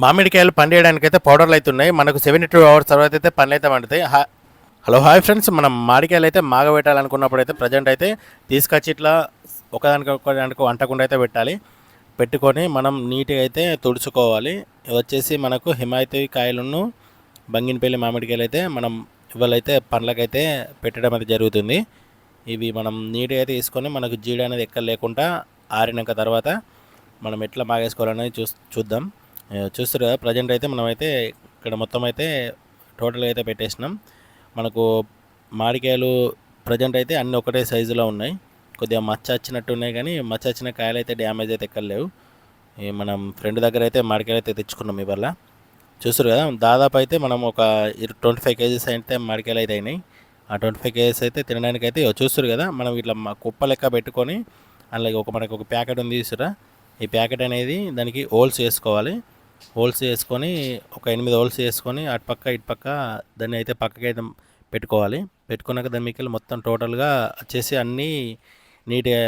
మామిడికాయలు పండియడానికైతే పౌడర్లు అయితే ఉన్నాయి. మనకు 72 అవర్స్ తర్వాత అయితే పండ్లు అయితే పండుతాయి. హలో హాయ్ ఫ్రెండ్స్, మనం మామిడికాయలు అయితే మాగబెట్టాలనుకున్నప్పుడు అయితే ప్రజెంట్ అయితే తీసుకొచ్చి ఇట్లా ఒకదానికి అంటకుండా అయితే పెట్టాలి. పెట్టుకొని మనం నీట్గా అయితే తుడుచుకోవాలి. ఇవి వచ్చేసి మనకు హిమాయతీ కాయలను బంగినపల్లి మామిడికాయలు అయితే మనం ఇవాళైతే పండ్లకైతే పెట్టడం అయితే జరుగుతుంది. ఇవి మనం నీట్గా అయితే తీసుకొని మనకు జీడి అనేది ఎక్కడ లేకుండా ఆరినాక తర్వాత మనం ఎట్లా మాగేసుకోవాలనేది చూద్దాం. చూస్తారు కదా, ప్రజెంట్ అయితే మనమైతే ఇక్కడ మొత్తం అయితే టోటల్గా అయితే పెట్టేసినాం. మనకు మామిడికాయలు ప్రజెంట్ అయితే అన్నీ ఒకటే సైజులో ఉన్నాయి. కొద్దిగా మచ్చ వచ్చినట్టు ఉన్నాయి, కానీ మచ్చ వచ్చిన కాయలు అయితే డ్యామేజ్ అయితే ఎక్కలేవు. మనం ఫ్రెండ్ దగ్గర అయితే మామిడికాయలు అయితే తెచ్చుకున్నాం ఇవాళ. చూస్తారు కదా, దాదాపు అయితే మనం ఒక 25 కేజీస్ అయితే మామిడికాయలు అయితే అయినాయి. ఆ 25 కేజీస్ అయితే తినడానికి అయితే చూస్తారు కదా, మనం ఇట్లా కుప్ప లెక్క పెట్టుకొని అలాగే మనకు ఒక ప్యాకెట్ ఉంది చూసారా, ఈ ప్యాకెట్ అనేది దానికి హోల్స్ వేసుకోవాలి. హోల్స్ వేసుకొని ఒక 8 హోల్స్ వేసుకొని అటుపక్క ఇటుపక్క దాన్ని అయితే పక్కకి అయితే పెట్టుకోవాలి. పెట్టుకున్నాక దాని మీకు మొత్తం టోటల్గా వచ్చేసి అన్నీ నీట్గా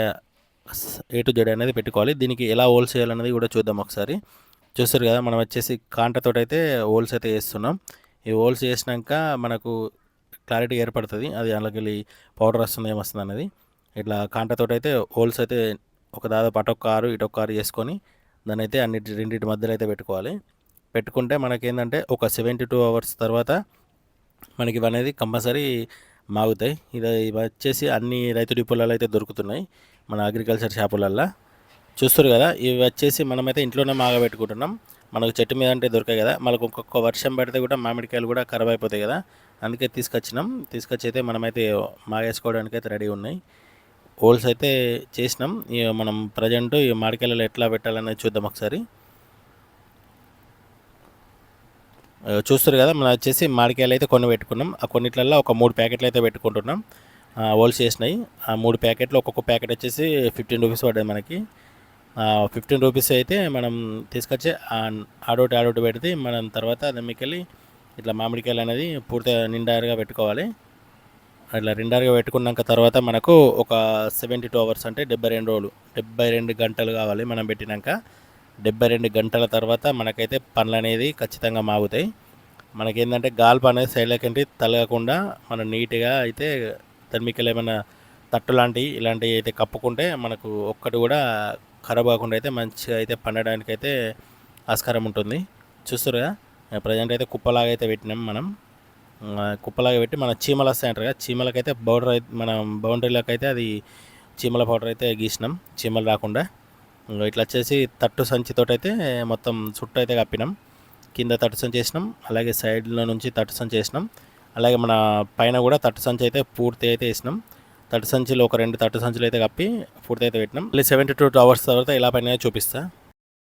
A to Z అనేది పెట్టుకోవాలి. దీనికి ఎలా హోల్స్ చేయాలనేది కూడా చూద్దాం ఒకసారి. చూస్తారు కదా, మనం వచ్చేసి కాంటతో అయితే హోల్స్ అయితే వేస్తున్నాం. ఈ హోల్స్ వేసినాక మనకు క్లారిటీ ఏర్పడుతుంది, అది అందులోకి పౌడర్ వస్తుంది ఏమొస్తుంది అనేది. ఇట్లా కాంటతో అయితే హోల్స్ అయితే ఒక దాదాపు అటొక్క కారు ఇటొక్క కారు చేసుకొని దాన్ని అయితే రెండింటి మధ్యలో అయితే పెట్టుకోవాలి. పెట్టుకుంటే మనకేంటంటే ఒక 72 అవర్స్ తర్వాత మనకి ఇవి అనేది కంపల్సరీ మాగుతాయి. ఇవి వచ్చేసి అన్ని రైతు డిపోలలో అయితే దొరుకుతున్నాయి, మన అగ్రికల్చర్ షాపులల్లో. చూస్తారు కదా, ఇవి వచ్చేసి మనమైతే ఇంట్లోనే మాగబెట్టుకుంటున్నాం. మనకు చెట్టు మీద అంటే దొరకాయి కదా, మనకు ఒక్కొక్క వర్షం పడితే కూడా మామిడికాయలు కూడా ఖరాబ్ అయిపోతాయి కదా, అందుకే తీసుకొచ్చి అయితే మనమైతే మాగేసుకోవడానికి అయితే రెడీ ఉన్నాయి. హోల్స్ అయితే చేసినాం. మనం ప్రజెంట్ ఈ మామిడికాయలలో ఎట్లా పెట్టాలనేది చూద్దాం ఒకసారి. చూస్తారు కదా, మనం వచ్చేసి మామిడికాయలు అయితే కొన్ని పెట్టుకున్నాం. ఆ కొన్నిట్లలో ఒక 3 ప్యాకెట్లు అయితే పెట్టుకుంటున్నాం. హోల్స్ చేసినాయి. ఆ 3 ప్యాకెట్లు ఒక్కొక్క ప్యాకెట్ వచ్చేసి 15 రూపీస్ పడ్డది మనకి. 15 రూపీస్ అయితే మనం తీసుకొచ్చి ఆడోటి పెడితే మనం తర్వాత దానికి ఇట్లా మామిడికాయలు అనేది పూర్తిగా నిండారుగా పెట్టుకోవాలి. అట్లా నిండారుగా పెట్టుకున్నాక తర్వాత మనకు ఒక 72 అవర్స్ అంటే 72 రోజులు 72 గంటలు కావాలి మనం పెట్టినాక. 72 గంటల తర్వాత మనకైతే పండ్లు అనేది ఖచ్చితంగా మాగుతాయి. మనకేంటంటే గాల్పు అనేది సైడ్లకి తలగకుండా మనం నీట్గా అయితే దాని ఏమైనా తట్టు ఇలాంటివి అయితే కప్పుకుంటే మనకు ఒక్కటి కూడా ఖరాబ్ కాకుండా అయితే మంచిగా అయితే పండడానికి అయితే ఆస్కారం ఉంటుంది. చూస్తారుగా, ప్రజెంట్ అయితే కుప్పలాగా అయితే పెట్టినాం మనం. కుప్పలాగా పెట్టి మన చీమలు వస్తాయి అంటారు కదా, చీమలకైతే పౌడర్ అయితే మన బౌండరీలోకి అయితే అది చీమల పౌడర్ అయితే గీసినాం, చీమలు రాకుండా. ఇట్లా వచ్చేసి తట్టు సంచితో అయితే మొత్తం చుట్టూ అయితే కప్పినాం. కింద తట్టు సంచి వేసినాం, అలాగే సైడ్లో నుంచి తట్టు సంచి వేసినాం, అలాగే మన పైన కూడా తట్టు సంచి అయితే పూర్తి అయితే వేసినాం. తట్టు సంచిలో ఒక 2 తట్టు సంచులు అయితే కప్పి పూర్తి అయితే పెట్టినాం. మళ్ళీ 72 అవర్స్ తర్వాత ఇలా పైన చూపిస్తా.